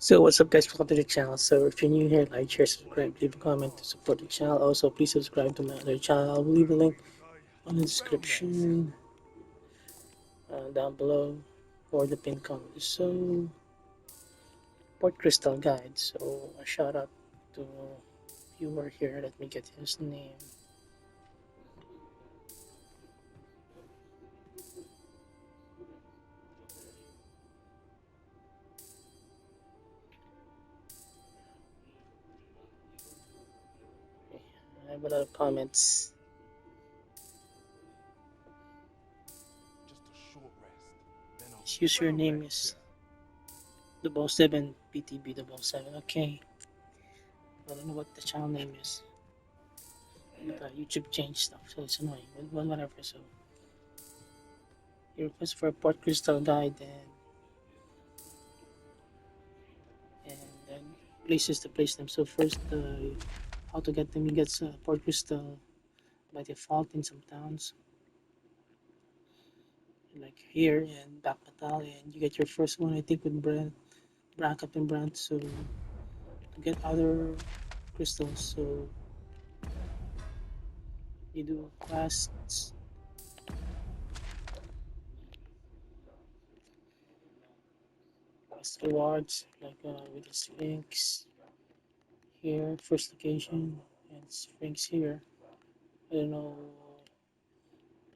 So what's up guys, welcome to the channel. So if you're new here, like, share, subscribe, leave a comment to support the channel. Also please subscribe to my other channel. I'll leave a link on the description down below or the pinned comment. So Port Crystal Guide. So a shout out to viewer here. Let me get his name. I have a lot of comments. His username is the Ball 7 PTB the Ball 7. Okay. I don't know what the channel name is. YouTube changed stuff, so it's annoying. But whatever. So you request for a Port Crystal guide and places to place them. So first, how to get them? You get Port Crystal by default in some towns, like here and Back Battalion. You get your first one, I think, with Bracket and Brand. So to get other crystals, so you do quests. Quest rewards like with the Sphinx here, first location, and Sphinx here. I don't know.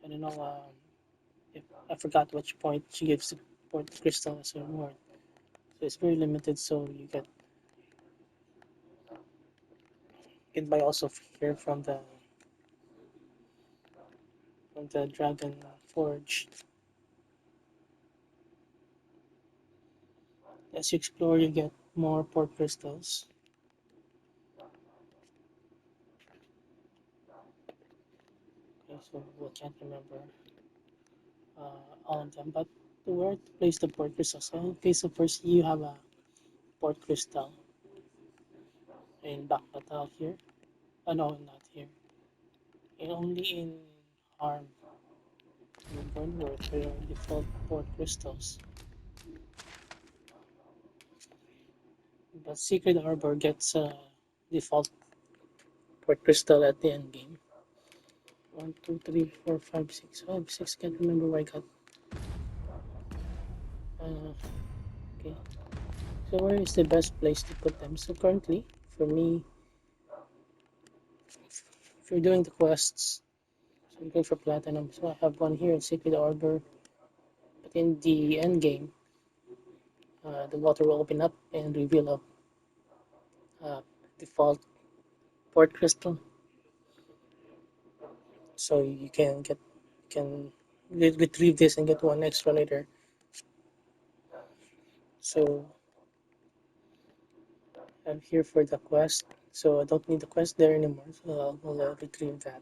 I don't know. If I forgot which point she gives the Port Crystal as a reward. So it's very limited. So you can buy also here from the Dragon Forge. As you explore, you get more Port Crystals. Okay, so I can't remember all of them, but where to place the Port Crystals? So okay, so first you have a Port Crystal in Back Batal here. Oh no, not here. And only in Harm. In Burnworth, there are default Port Crystals. But Secret Harbor gets a default Port Crystal at the end game. 1, 2, 3, 4, 5, 6, 5, 6. Can't remember where I got. Okay. So where is the best place to put them? So currently, for me, if you're doing the quests, so I'm going for Platinum. So I have one here in Secret Harbor. But in the end game, the water will open up and reveal a default Port Crystal. So you can retrieve this and get one extra later. So I'm here for the quest, so I don't need the quest there anymore. So I'll retrieve that.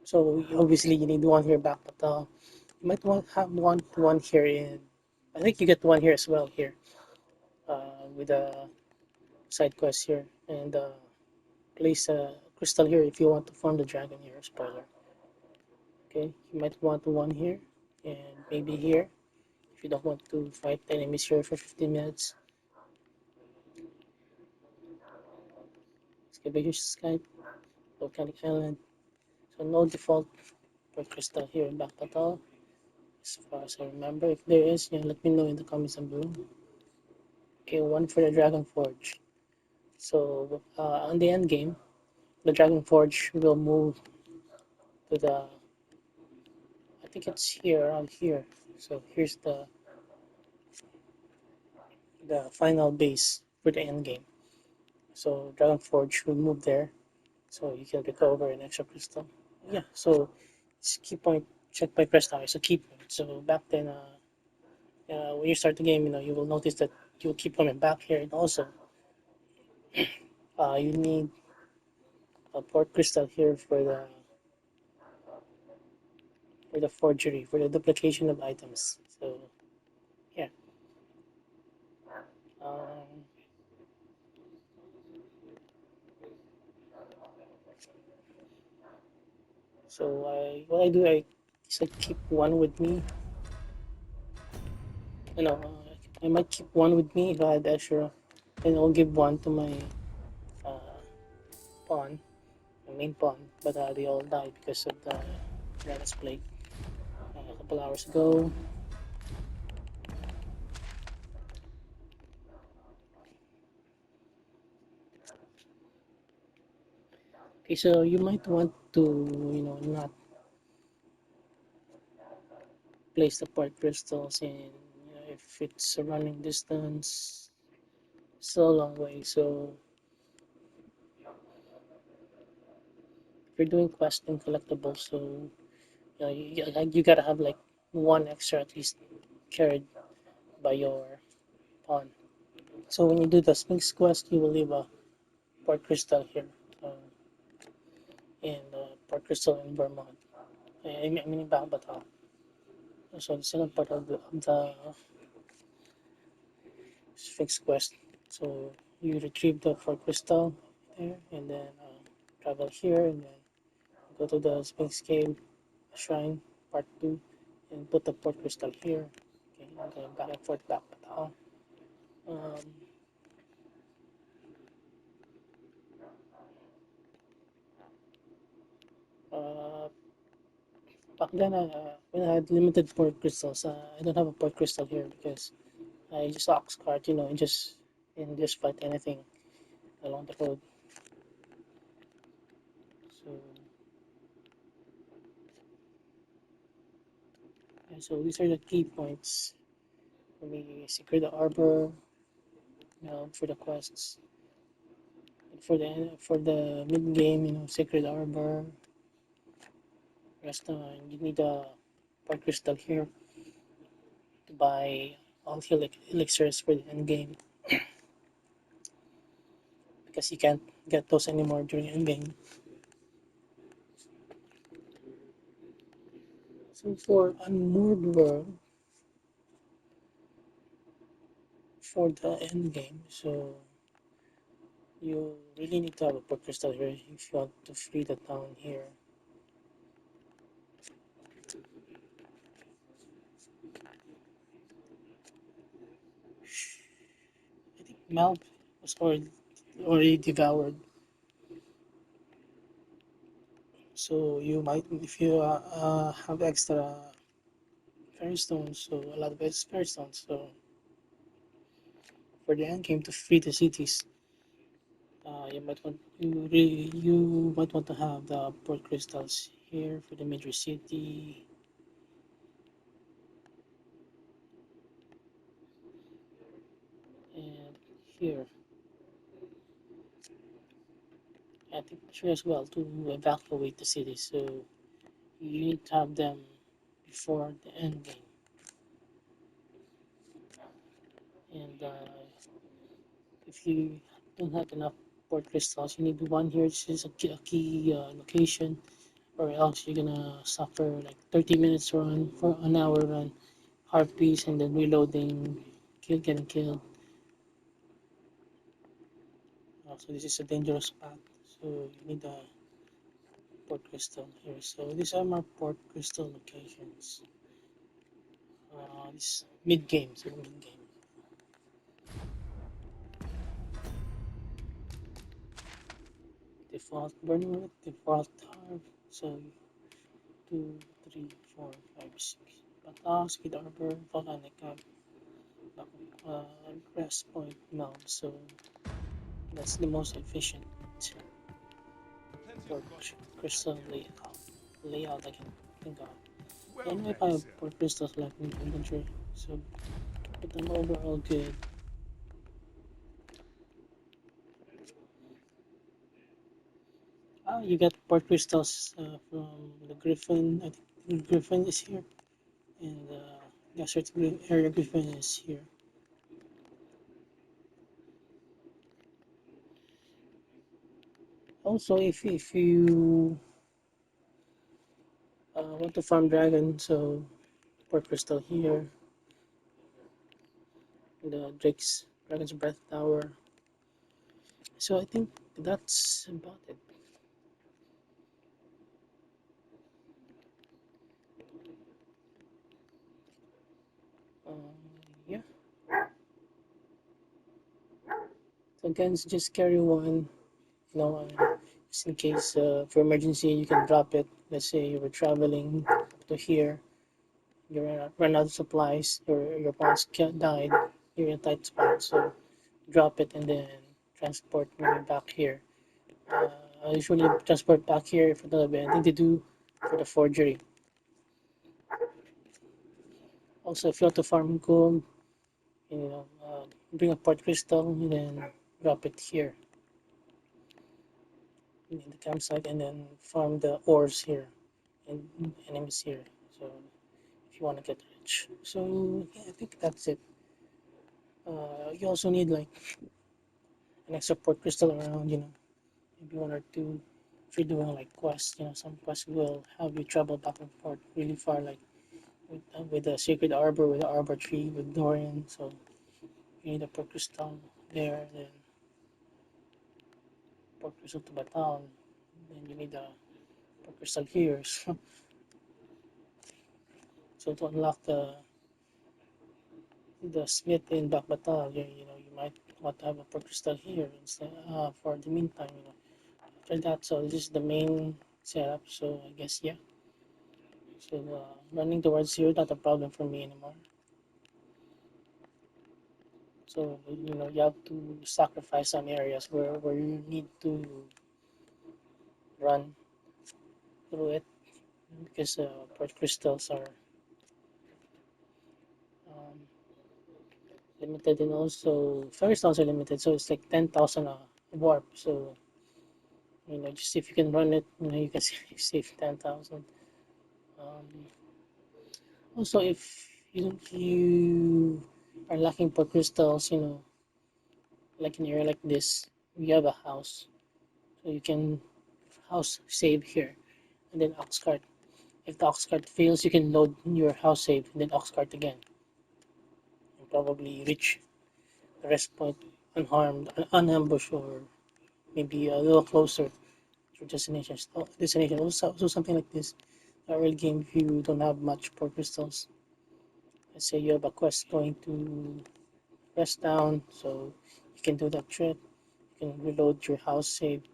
So obviously you need one here back, but you might have one here in. I think you get one here as well here with a side quest here and place a crystal here if you want to farm the dragon here. Spoiler. Okay, you might want one here and maybe here if you don't want to fight enemies here for 15 minutes. Scabageous Skype, Volcanic Island. So no default for crystal here in Backpatal, as far as I remember. If there is, let me know in the comments below. Okay, one for the Dragon Forge. So on the end game, the Dragon Forge will move to the. I think it's here around here. So here's the final base for the end game. So Dragon Forge will move there, so you can recover an extra crystal. Yeah. So it's key point check by crystal. It's a key point. So back then, when you start the game, you will notice that you'll keep coming back here, and also you need a port crystal here for the forgery, for the duplication of items. So yeah. Um, so what I do, I keep one with me. I might keep one with me if I had extra, and I'll give one to my uh, pawn, my main pawn. But they all died because of the Dragon's Plague a couple hours ago. Okay, so you might want to, not place the part crystals in, if it's a running distance, still a long way. So if you're doing quest and collectibles, so you gotta have like one extra at least carried by your pawn. So when you do the Sphinx quest, you will leave a port crystal here, in port crystal in Vermont. I mean in Babatao. So the second part of the Sphinx quest. So you retrieve the port crystal there, and then travel here, and then go to the Sphinx Cave Shrine Part 2, and put the port crystal here. Okay, and then back and forth Babatao. Um, uh, Back then, when I had limited port crystals, I don't have a port crystal here because I just ox cart, and just fight anything along the road. So, yeah, so these are the key points for me: secure the arbor, for the quests, and for the mid game, secure the arbor. Rest, you need a port crystal here to buy all the elixirs for the end game because you can't get those anymore during end game. So for Unmoored World, for the end game, so you really need to have a port crystal here if you want to free the town here. I think Malp was already devoured. So you might, if you have extra fairy stones, so a lot of it's fairy stones. So for the end game to free the cities, you might want to have the port crystals here for the major city, and here. I think sure as well to evacuate the city. So you need to have them before the end game. And if you don't have enough port crystals, you need one here. This is a key location, or else you're gonna suffer like 30 minutes run for an hour run, harpies, and then reloading, getting killed. So this is a dangerous path. So you need a port crystal here. So these are my port crystal locations. This mid game, so mid game. Default burning rate, default harv. So 2, 3, 4, 5, 6. Speed arbor, volcanic uh, rest point mount. So that's the most efficient for crystal layout I can think of. And if I have more crystals left in the inventory, so but I'm overall good. You get port crystals from the Griffin. I think the Griffin is here, and Desert Area Griffin is here. Also, if you want to farm dragon, so port crystal here, the Dragon's Breath Tower. So I think that's about it. Um, yeah. So again, just carry one, just in case for emergency, you can drop it. Let's say you were traveling up to here, you ran out of supplies, your parents died, you're in a tight spot, so drop it and then transport maybe back here. I usually transport back here if I don't have anything to do for the forgery. Also, if you want to farm gold, bring a port crystal and then drop it here in the campsite and then farm the ores here and enemies here. So if you want to get rich. So yeah, I think that's it. You also need like an extra port crystal around, maybe one or two. If you're doing like quests, some quests will have you travel back and forth really far, like with the sacred arbor, with the arbor tree, with Dorian. So you need a port crystal there, then port crystal to Batal, then you need a port crystal here. So to unlock the smith in Back Batal, you might want to have a port crystal here instead for the meantime. After that, so this is the main setup. So I guess yeah. So running towards here not a problem for me anymore. So you have to sacrifice some areas where you need to run through it because port crystals are um, limited, and also fairy stones are limited. So it's like 10,000 warp. So just if you can run it, you can save 10,000. Um, Also, if you are lacking for crystals, like an area like this, you have a house, so you can house save here, and then ox cart. If the ox cart fails, you can load your house save and then ox cart again, and probably reach the rest point unharmed, unambushed, or maybe a little closer to your destination. So something like this. A early game, if you don't have much for crystals, let's say you have a quest going to rest down, so you can do that trick. You can reload your house save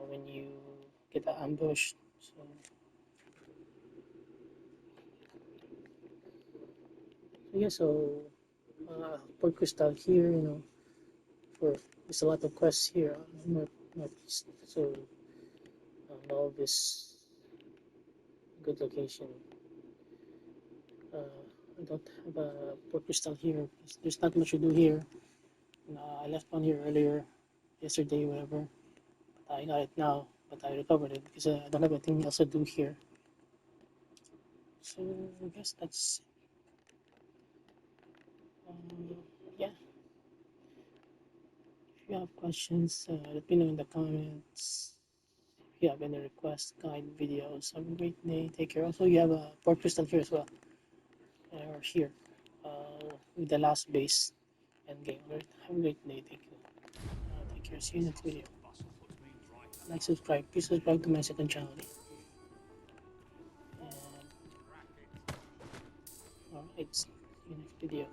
when you get ambushed. So yeah, so Port Crystal here, for there's a lot of quests here northeast. So all this good location. I don't have a Port Crystal here. There's not much to do here. I left one here earlier, yesterday, whatever. But I got it now, but I recovered it because I don't have anything else to do here. So I guess that's yeah. If you have questions, let me know in the comments. If you have any requests, guide videos. Have a great day. Take care. Also, you have a port crystal here as well, or here, with the last base end game. Right? Have a great day. Thank you. Take care. See you next video. Like, subscribe. Please subscribe to my second channel. And alright, see you next video.